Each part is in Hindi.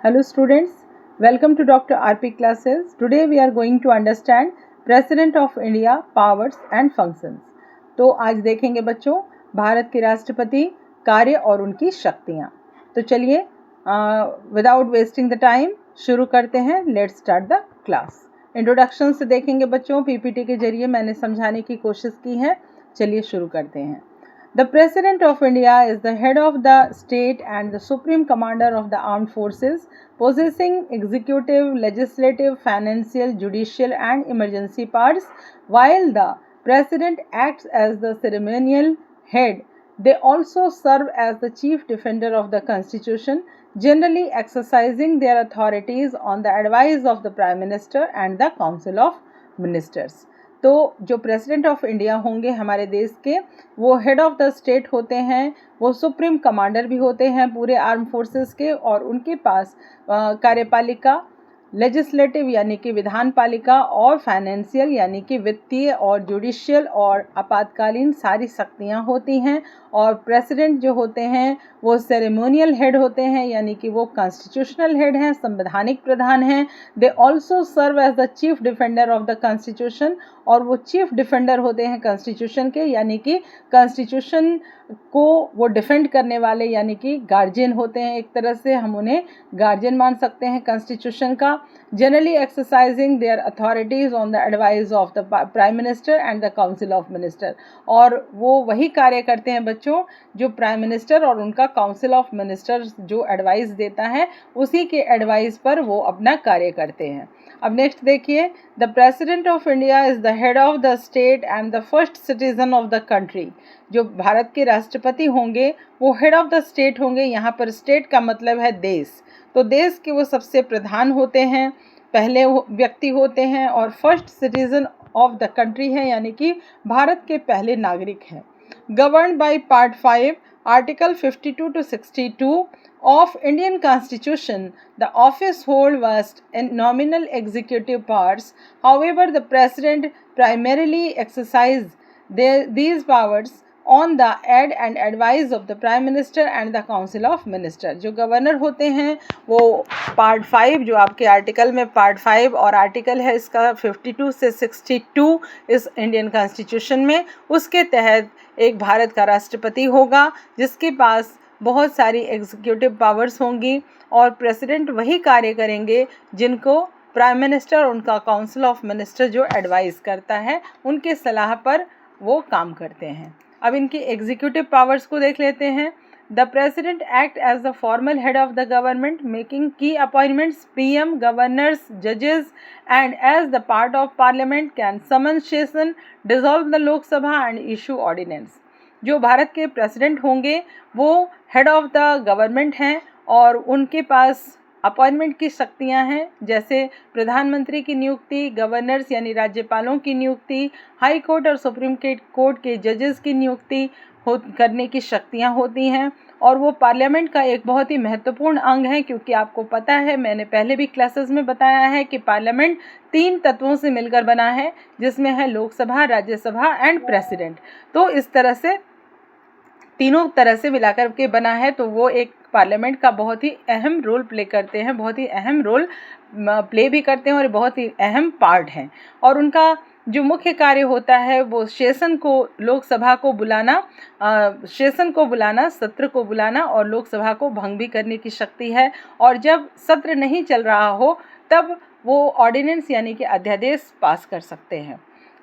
Hello students, welcome to Dr. RP classes. Today we are going to understand President of India powers and functions. तो आज देखेंगे बच्चों भारत के राष्ट्रपति कार्य और उनकी शक्तियाँ. तो चलिए विदाउट वेस्टिंग द टाइम शुरू करते हैं. Let's start the class. Introduction से देखेंगे बच्चों, पीपीटी के जरिए मैंने समझाने की कोशिश की है. चलिए शुरू करते हैं. The President of India is the head of the state and the supreme commander of the armed forces, possessing executive, legislative, financial, judicial and emergency powers. While the President acts as the ceremonial head, they also serve as the chief defender of the Constitution, generally exercising their authorities on the advice of the Prime Minister and the Council of Ministers. तो जो प्रेसिडेंट ऑफ इंडिया होंगे हमारे देश के, वो हेड ऑफ द स्टेट होते हैं, वो सुप्रीम कमांडर भी होते हैं पूरे आर्म फोर्सेस के, और उनके पास कार्यपालिका, लेजिस्लेटिव यानी कि विधान पालिका, और फाइनेंशियल यानी कि वित्तीय, और जुडिशियल और आपातकालीन सारी शक्तियां होती हैं. और प्रेसिडेंट जो होते हैं वो सेरेमोनियल हेड होते हैं, यानी कि वो कॉन्स्टिट्यूशनल हेड हैं, संवैधानिक प्रधान हैं. They also serve as the chief defender of the constitution, और वो चीफ डिफेंडर होते हैं कॉन्स्टिट्यूशन के, यानी कि कॉन्स्टिट्यूशन को वो डिफेंड करने वाले, यानी कि गार्जियन होते हैं. एक तरह से हम उन्हें गार्जियन मान सकते हैं कॉन्स्टिट्यूशन का. Generally exercising their authorities on the advice of the prime minister and the council of minister, और वो वही कार्य करते हैं बच्चों जो प्राइम मिनिस्टर और उनका काउंसिल ऑफ मिनिस्टर जो एडवाइस देता है, उसी के एडवाइस पर वो अपना कार्य करते हैं. अब नेक्स्ट देखिए, the president of India is the head of the state and the first citizen of the country. जो भारत के राष्ट्रपति होंगे वो हेड ऑफ द स्टेट होंगे. यहाँ पर स्टेट का मतलब है देश, तो देश के वो सबसे प्रधान होते हैं, पहले व्यक्ति होते हैं, और first citizen of the country है, यानी कि भारत के पहले नागरिक हैं. Govern by part 5 article 52 to 62 of Indian Constitution, the office hold vast and nominal executive powers. However, the President primarily exercises these powers on the aid and advice of the Prime Minister and the Council of Minister. जो गवर्नर होते हैं वो पार्ट 5, जो आपके आर्टिकल में पार्ट 5 और आर्टिकल है इसका 52 से 62 इस इंडियन कॉन्स्टिट्यूशन में, उसके तहत एक भारत का राष्ट्रपति होगा जिसके पास बहुत सारी एग्जीक्यूटिव पावर्स होंगी, और प्रेसिडेंट वही कार्य करेंगे जिनको प्राइम मिनिस्टर और उनका काउंसिल ऑफ मिनिस्टर जो एडवाइस करता है उनके सलाह पर वो काम करते हैं. अब इनकी एग्जीक्यूटिव पावर्स को देख लेते हैं. The president act as the formal head of the government, making की अपॉइंटमेंट्स, पीएम, गवर्नर्स, जजेस, and as the part of parliament can summon session, dissolve the Lok Sabha and issue ordinance. जो भारत के प्रेसिडेंट होंगे वो हेड ऑफ द गवर्नमेंट हैं, और उनके पास अपॉइंटमेंट की शक्तियां हैं, जैसे प्रधानमंत्री की नियुक्ति, गवर्नर्स यानी राज्यपालों की नियुक्ति, हाई कोर्ट और सुप्रीम कोर्ट के जजेस की नियुक्ति करने की शक्तियां होती हैं. और वो पार्लियामेंट का एक बहुत ही महत्वपूर्ण अंग है, क्योंकि आपको पता है, मैंने पहले भी क्लासेस में बताया है कि पार्लियामेंट 3 तत्वों से मिलकर बना है, जिसमें है लोकसभा, राज्यसभा एंड प्रेसिडेंट. तो इस तरह से तीनों तरह से मिलाकर के बना है, तो वो एक पार्लियामेंट का बहुत ही अहम रोल प्ले करते हैं, बहुत ही अहम रोल प्ले भी करते हैं, और बहुत ही अहम पार्ट हैं. और उनका जो मुख्य कार्य होता है वो सेशन को, लोकसभा को बुलाना, सेशन को बुलाना, सत्र को बुलाना, और लोकसभा को भंग भी करने की शक्ति है. और जब सत्र नहीं चल रहा हो तब वो ऑर्डिनेंस यानी कि अध्यादेश पास कर सकते हैं.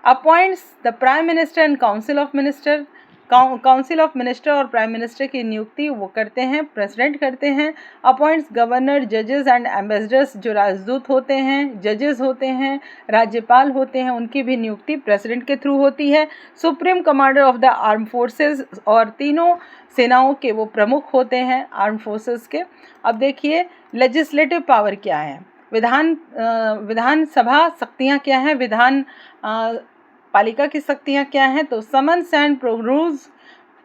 Appoints the prime minister and council of minister, council of minister और प्राइम मिनिस्टर की नियुक्ति वो करते हैं, प्रेसिडेंट करते हैं. अपॉइंट्स गवर्नर, जजेस एंड एम्बेसडर्स, जो राजदूत होते हैं, जजेस होते हैं, राज्यपाल होते हैं, उनकी भी नियुक्ति प्रेसिडेंट के थ्रू होती है. Supreme commander of the arm forces, और तीनों सेनाओं के वो प्रमुख होते हैं आर्म फोर्सेस के. अब देखिए लेजिस्लेटिव पावर क्या है, विधानसभा शक्तियाँ क्या हैं, विधान पालिका की शक्तियाँ क्या हैं. तो समन्स एंड प्रोग्रूज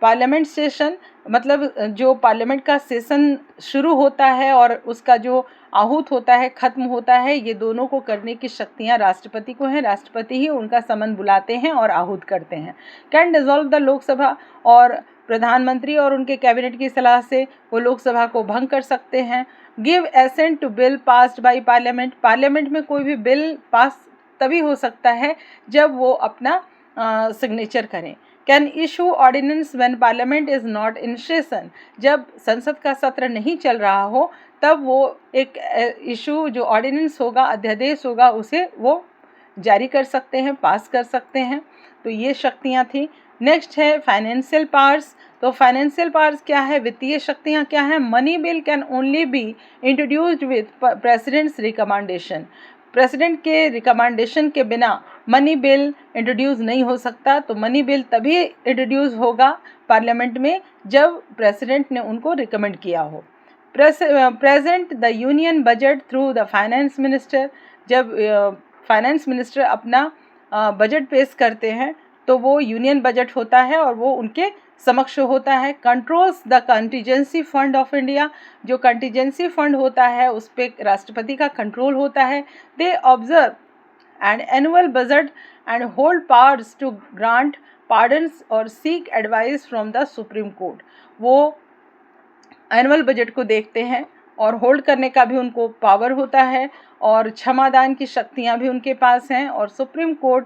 पार्लियामेंट सेशन, मतलब जो पार्लियामेंट का सेशन शुरू होता है और उसका जो आहूत होता है, ख़त्म होता है, ये दोनों को करने की शक्तियाँ राष्ट्रपति को हैं. राष्ट्रपति ही उनका समन बुलाते हैं और आहूत करते हैं. कैन डिसॉल्व द लोकसभा, और प्रधानमंत्री और उनके कैबिनेट की सलाह से वो लोकसभा को भंग कर सकते हैं. Give assent to bill passed by parliament, parliament में कोई भी बिल पास तभी हो सकता है जब वो अपना सिग्नेचर करें। Can issue ordinance when parliament is not in session, जब संसद का सत्र नहीं चल रहा हो तब वो एक इशू जो ऑर्डिनेंस होगा, अध्यादेश होगा, उसे वो जारी कर सकते हैं, पास कर सकते हैं। तो ये शक्तियाँ थी। नेक्स्ट है फाइनेंशियल पावर्स। तो फाइनेंशियल पावर्स क्या है, वित्तीय शक्तियाँ क्या हैं। Money bill can only be introduced with president's recommendation, president के रिकमेंडेशन के बिना मनी बिल इंट्रोड्यूस नहीं हो सकता। तो मनी बिल तभी इंट्रोड्यूस होगा पार्लियामेंट में जब प्रेसिडेंट ने उनको रिकमेंड किया हो। Present the union budget through the finance minister, जब फाइनेंस मिनिस्टर अपना बजट पेश करते हैं तो वो यूनियन बजट होता है और वो उनके समक्ष होता है। Controls the contingency fund of India, जो कंटीजेंसी फंड होता है उस पर राष्ट्रपति का कंट्रोल होता है। They observe and annual budget and hold powers to grant pardons और seek advice from the supreme court, वो एनुअल बजट को देखते हैं और होल्ड करने का भी उनको पावर होता है और क्षमादान की शक्तियां भी उनके पास हैं और सुप्रीम कोर्ट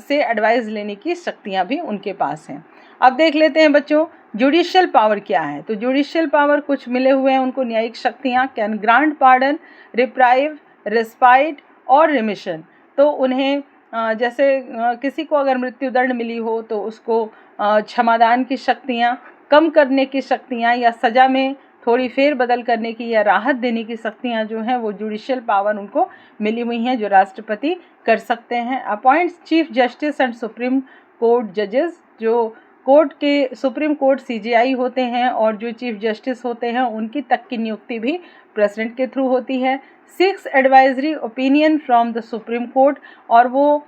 से एडवाइस लेने की शक्तियां भी उनके पास हैं। अब देख लेते हैं बच्चों जुडिशियल पावर क्या है। तो जुडिशियल पावर कुछ मिले हुए हैं उनको न्यायिक शक्तियां। Can grant pardon, reprieve, respite और रिमिशन, तो उन्हें जैसे किसी को अगर मृत्युदंड मिली हो तो उसको क्षमादान की शक्तियाँ, कम करने की शक्तियाँ या सज़ा में थोड़ी फेर बदल करने की या राहत देने की शक्तियाँ जो हैं वो जुडिशियल पावर उनको मिली हुई हैं जो राष्ट्रपति कर सकते हैं। Appoints chief justice and supreme court जजेस, जो कोर्ट के सुप्रीम कोर्ट सीजेआई होते हैं और जो चीफ जस्टिस होते हैं उनकी तक की नियुक्ति भी प्रेसिडेंट के थ्रू होती है। 6 advisory opinion from the supreme court, और वो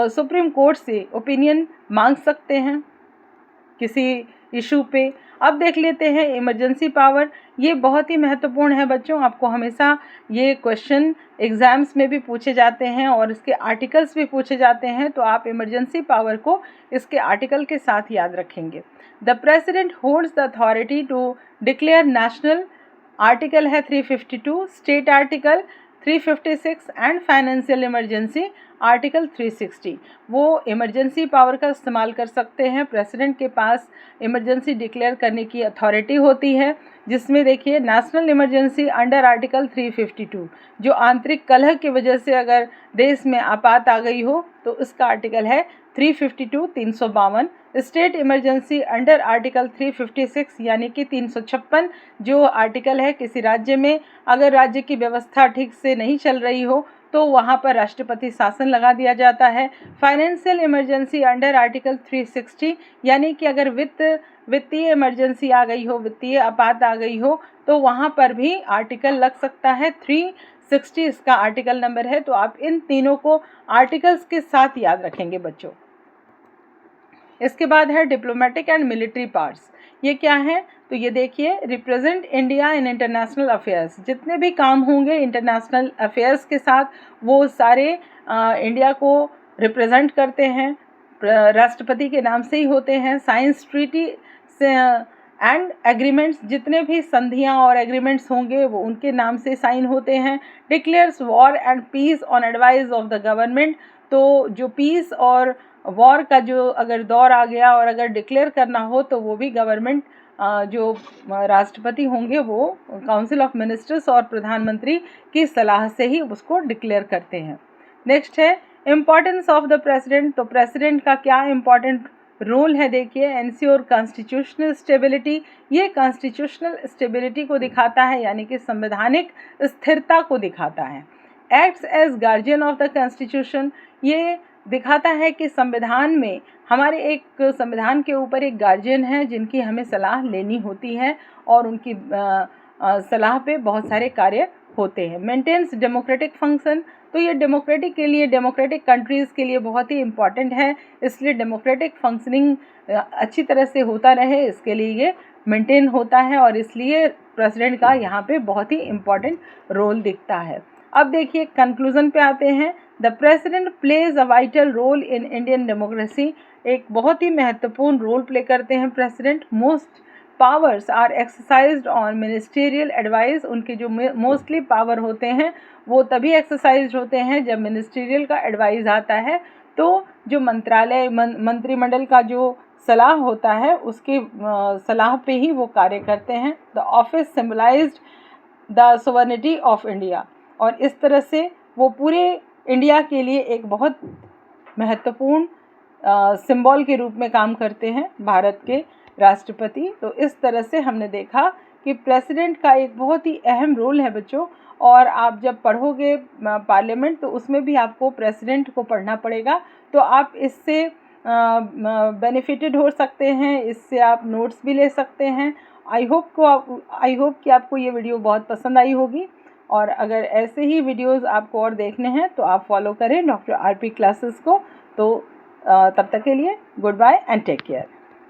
सुप्रीम कोर्ट से ओपिनियन मांग सकते हैं किसी इशू पे। अब देख लेते हैं इमरजेंसी पावर, ये बहुत ही महत्वपूर्ण है बच्चों, आपको हमेशा ये क्वेश्चन एग्जाम्स में भी पूछे जाते हैं और इसके आर्टिकल्स भी पूछे जाते हैं, तो आप इमरजेंसी पावर को इसके आर्टिकल के साथ याद रखेंगे। The president holds the authority to declare national, article है 352, state article 356 and financial emergency article 360, वो इमरजेंसी पावर का इस्तेमाल कर सकते हैं। प्रेसिडेंट के पास इमरजेंसी डिक्लेयर करने की अथॉरिटी होती है, जिसमें देखिए नेशनल इमरजेंसी अंडर आर्टिकल 352, जो आंतरिक कलह की वजह से अगर देश में आपात आ गई हो तो उसका आर्टिकल है 352 352। स्टेट इमरजेंसी अंडर आर्टिकल 356 यानी कि 356 जो आर्टिकल है किसी राज्य में अगर राज्य की व्यवस्था ठीक से नहीं चल रही हो तो वहाँ पर राष्ट्रपति शासन लगा दिया जाता है। फाइनेंशियल इमरजेंसी अंडर आर्टिकल 360 यानी कि अगर वित्तीय इमरजेंसी आ गई हो, वित्तीय आपात आ गई हो तो वहाँ पर भी आर्टिकल लग सकता है। 360 इसका आर्टिकल नंबर है। तो आप इन तीनों को आर्टिकल्स के साथ याद रखेंगे बच्चों। इसके बाद है डिप्लोमेटिक एंड मिलिट्री पावर्स, ये क्या है? तो ये देखिए represent India in international affairs, जितने भी काम होंगे इंटरनेशनल अफेयर्स के साथ वो सारे इंडिया को रिप्रेजेंट करते हैं, राष्ट्रपति के नाम से ही होते हैं। साइंस ट्रीटी एंड एग्रीमेंट्स, जितने भी संधियां और एग्रीमेंट्स होंगे वो उनके नाम से साइन होते हैं। Declares war and peace on advice of the government, तो जो पीस और वॉर का जो अगर दौर आ गया और अगर डिक्लेयर करना हो तो वो भी गवर्नमेंट जो राष्ट्रपति होंगे वो काउंसिल ऑफ मिनिस्टर्स और प्रधानमंत्री की सलाह से ही उसको डिक्लेयर करते हैं। नेक्स्ट है इम्पॉर्टेंस ऑफ द प्रेसिडेंट, तो प्रेसिडेंट का क्या इम्पॉर्टेंट रोल है? देखिए एंश्योर कॉन्स्टिट्यूशनल स्टेबिलिटी, ये कॉन्स्टिट्यूशनल स्टेबिलिटी को दिखाता है यानी कि संवैधानिक स्थिरता को दिखाता है। Acts as guardian of the constitution, ये दिखाता है कि संविधान में हमारे एक संविधान के ऊपर एक गार्जियन है जिनकी हमें सलाह लेनी होती है और उनकी सलाह पे बहुत सारे कार्य होते हैं। मेंटेन्स डेमोक्रेटिक फंक्शन, तो ये डेमोक्रेटिक के लिए, डेमोक्रेटिक कंट्रीज़ के लिए बहुत ही इम्पॉर्टेंट है, इसलिए डेमोक्रेटिक फंक्शनिंग अच्छी तरह से होता रहे इसके लिए ये मेंटेन होता है और इसलिए प्रेसिडेंट का यहाँ पे बहुत ही इम्पॉर्टेंट रोल दिखता है। अब देखिए कंक्लूजन पे आते हैं। The president plays a vital role in Indian democracy, एक बहुत ही महत्वपूर्ण रोल प्ले करते हैं president. Most powers are exercised on ministerial advice, उनके जो मोस्टली पावर होते हैं वो तभी एक्सरसाइज होते हैं जब मिनिस्टेरियल का एडवाइस आता है। तो जो मंत्रालय मंत्रिमंडल का जो सलाह होता है उसके सलाह पे ही वो कार्य करते हैं। The office symbolized the sovereignty of India, और इस तरह से वो पूरे इंडिया के लिए एक बहुत महत्वपूर्ण सिंबल के रूप में काम करते हैं भारत के राष्ट्रपति। तो इस तरह से हमने देखा कि प्रेसिडेंट का एक बहुत ही अहम रोल है बच्चों, और आप जब पढ़ोगे पार्लियामेंट तो उसमें भी आपको प्रेसिडेंट को पढ़ना पड़ेगा, तो आप इससे बेनिफिटेड हो सकते हैं, इससे आप नोट्स भी ले सकते हैं। आई होप कि आपको ये वीडियो बहुत पसंद आई होगी, और अगर ऐसे ही वीडियोस आपको और देखने हैं तो आप फॉलो करें डॉक्टर आरपी क्लासेस को। तो तब तक के लिए good bye and take care.